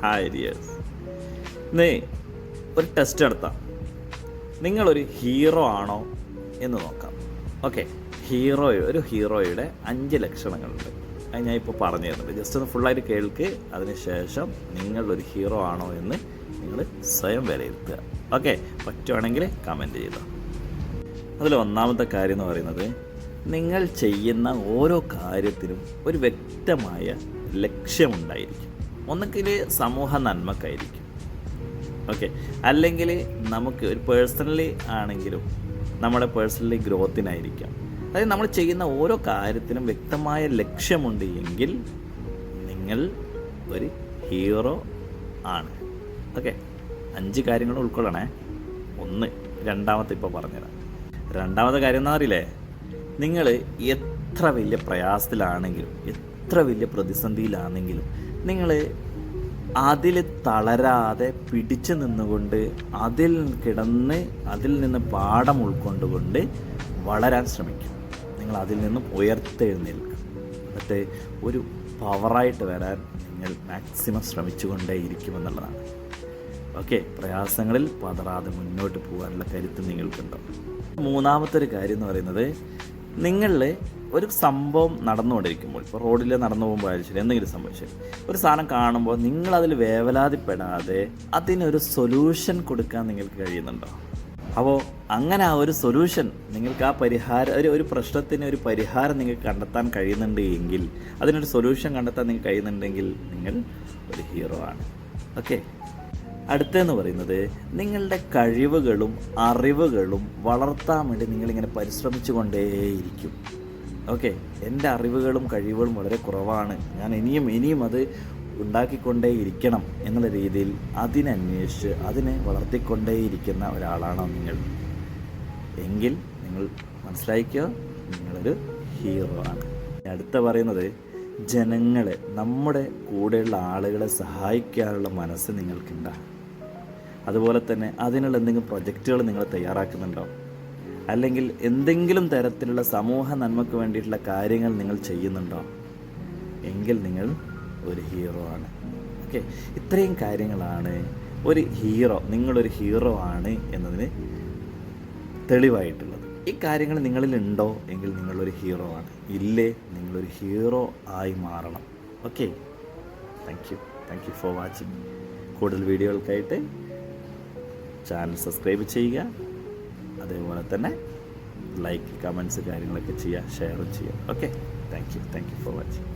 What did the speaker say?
Hi dears. ഇന്ന് ഒരു test നടത്താം. നിങ്ങളൊരു ഹീറോ ആണോ എന്ന് നോക്കാം. ഓക്കെ, ഒരു ഹീറോയുടെ 5 ലക്ഷണങ്ങളുണ്ട്. അത് ഞാൻ ഇപ്പോൾ പറഞ്ഞു തരുന്നുണ്ട്. ജസ്റ്റ് ഒന്ന് ഫുള്ളായിട്ട് കേൾക്ക്. അതിനുശേഷം നിങ്ങളൊരു ഹീറോ ആണോ എന്ന് നിങ്ങൾ സ്വയം വിലയിരുത്തുക. ഓക്കെ, പറ്റുവാണെങ്കിൽ കമൻറ്റ് ചെയ്യുക. അതിൽ ഒന്നാമത്തെ കാര്യം എന്ന് പറയുന്നത്, നിങ്ങൾ ചെയ്യുന്ന ഓരോ കാര്യത്തിനും ഒരു വ്യക്തമായ ലക്ഷ്യമുണ്ടായിരിക്കും. ഒന്നുകിൽ സമൂഹ നന്മക്കായിരിക്കും, ഓക്കെ, അല്ലെങ്കിൽ നമുക്ക് ഒരു പേഴ്സണലി ആണെങ്കിലും നമ്മുടെ പേഴ്സണലി ഗ്രോത്തിനായിരിക്കാം. അതായത് നമ്മൾ ചെയ്യുന്ന ഓരോ കാര്യത്തിനും വ്യക്തമായ ലക്ഷ്യമുണ്ട് എങ്കിൽ നിങ്ങൾ ഒരു ഹീറോ ആണ്. ഓക്കെ, 5 കാര്യങ്ങൾ ഉൾക്കൊള്ളണേ. രണ്ടാമത്തെ ഇപ്പോൾ പറഞ്ഞുതരാം. രണ്ടാമത്തെ കാര്യം എന്താ അറിയില്ലേ, നിങ്ങൾ എത്ര വലിയ പ്രയാസത്തിലാണെങ്കിലും എത്ര വലിയ പ്രതിസന്ധിയിലാണെങ്കിലും നിങ്ങൾ അതിൽ തളരാതെ പിടിച്ചു നിന്നുകൊണ്ട് അതിൽ നിന്ന് പാഠം ഉൾക്കൊണ്ടുകൊണ്ട് വളരാൻ ശ്രമിക്കും. നിങ്ങൾ അതിൽ നിന്നും ഉയർത്തെഴുന്നേൽക്കും. എന്നിട്ട് ഒരു പവറായിട്ട് വരാൻ നിങ്ങൾ മാക്സിമം ശ്രമിച്ചുകൊണ്ടേയിരിക്കുമെന്നുള്ളതാണ്. ഓക്കെ, പ്രയാസങ്ങളിൽ പതറാതെ മുന്നോട്ട് പോകാനുള്ള കരുത്ത് നിങ്ങൾക്കുണ്ടാവും. മൂന്നാമത്തെ ഒരു കാര്യം എന്ന് പറയുന്നത്, നിങ്ങളിൽ ഒരു സംഭവം നടന്നുകൊണ്ടിരിക്കുമ്പോൾ, ഇപ്പോൾ റോഡിൽ നടന്നു പോകുമ്പോഴായാലും ശരി, എന്തെങ്കിലും സംഭവിച്ചു ഒരു സാധനം കാണുമ്പോൾ നിങ്ങളതിൽ വേവലാതിപ്പെടാതെ അതിനൊരു സൊല്യൂഷൻ കൊടുക്കാൻ നിങ്ങൾക്ക് കഴിയുന്നുണ്ടോ? അപ്പോൾ അങ്ങനെ ആ ഒരു സൊല്യൂഷൻ നിങ്ങൾക്ക്, ആ പരിഹാരം, ഒരു പ്രശ്നത്തിന് ഒരു പരിഹാരം നിങ്ങൾക്ക് കണ്ടെത്താൻ കഴിയുന്നുണ്ട് എങ്കിൽ, അതിനൊരു സൊല്യൂഷൻ കണ്ടെത്താൻ നിങ്ങൾക്ക് കഴിയുന്നുണ്ടെങ്കിൽ നിങ്ങൾ ഒരു ഹീറോ ആണ്. ഓക്കെ, അടുത്തതെന്ന് പറയുന്നത്, നിങ്ങളുടെ കഴിവുകളും അറിവുകളും വളർത്താൻ വേണ്ടി നിങ്ങളിങ്ങനെ പരിശ്രമിച്ചു കൊണ്ടേയിരിക്കും. ഓക്കെ, എൻ്റെ അറിവുകളും കഴിവുകളും വളരെ കുറവാണ്, ഞാൻ ഇനിയും അത് ഉണ്ടാക്കിക്കൊണ്ടേയിരിക്കണം എന്നുള്ള രീതിയിൽ അതിനന്വേഷിച്ച് അതിനെ വളർത്തിക്കൊണ്ടേയിരിക്കുന്ന ഒരാളാണോ നിങ്ങൾ എങ്കിൽ നിങ്ങൾ മനസ്സിലാക്കിയോ, നിങ്ങളൊരു ഹീറോ ആണ്. അടുത്ത പറയുന്നത്, ജനങ്ങളെ, നമ്മുടെ കൂടെയുള്ള ആളുകളെ സഹായിക്കാനുള്ള മനസ്സ് നിങ്ങൾക്കുണ്ടോ? അതുപോലെ തന്നെ അതിനുള്ള എന്തെങ്കിലും പ്രൊജക്റ്റുകൾ നിങ്ങൾ തയ്യാറാക്കുന്നുണ്ടോ? അല്ലെങ്കിൽ എന്തെങ്കിലും തരത്തിലുള്ള സമൂഹ നന്മയ്ക്ക് വേണ്ടിയിട്ടുള്ള കാര്യങ്ങൾ നിങ്ങൾ ചെയ്യുന്നുണ്ടോ? എങ്കിൽ നിങ്ങൾ ഒരു ഹീറോ ആണ്. ഓക്കെ, ഇത്രയും കാര്യങ്ങളാണ് നിങ്ങളൊരു ഹീറോ ആണ് എന്നതിന് തെളിവായിട്ടുള്ളത്. ഈ കാര്യങ്ങൾ നിങ്ങളിലുണ്ടോ എങ്കിൽ നിങ്ങളൊരു ഹീറോ ആണ്. ഇല്ലേ, നിങ്ങളൊരു ഹീറോ ആയി മാറണം. Okay, thank you for watching. കൂടുതൽ വീഡിയോകൾക്കായിട്ട് ചാനൽ സബ്സ്ക്രൈബ് ചെയ്യുക. അതേപോലെ തന്നെ ലൈക്ക്, കമൻറ്റ്സ് കാര്യങ്ങളൊക്കെ ചെയ്യുക, ഷെയറും ചെയ്യുക. Okay, thank you for watching.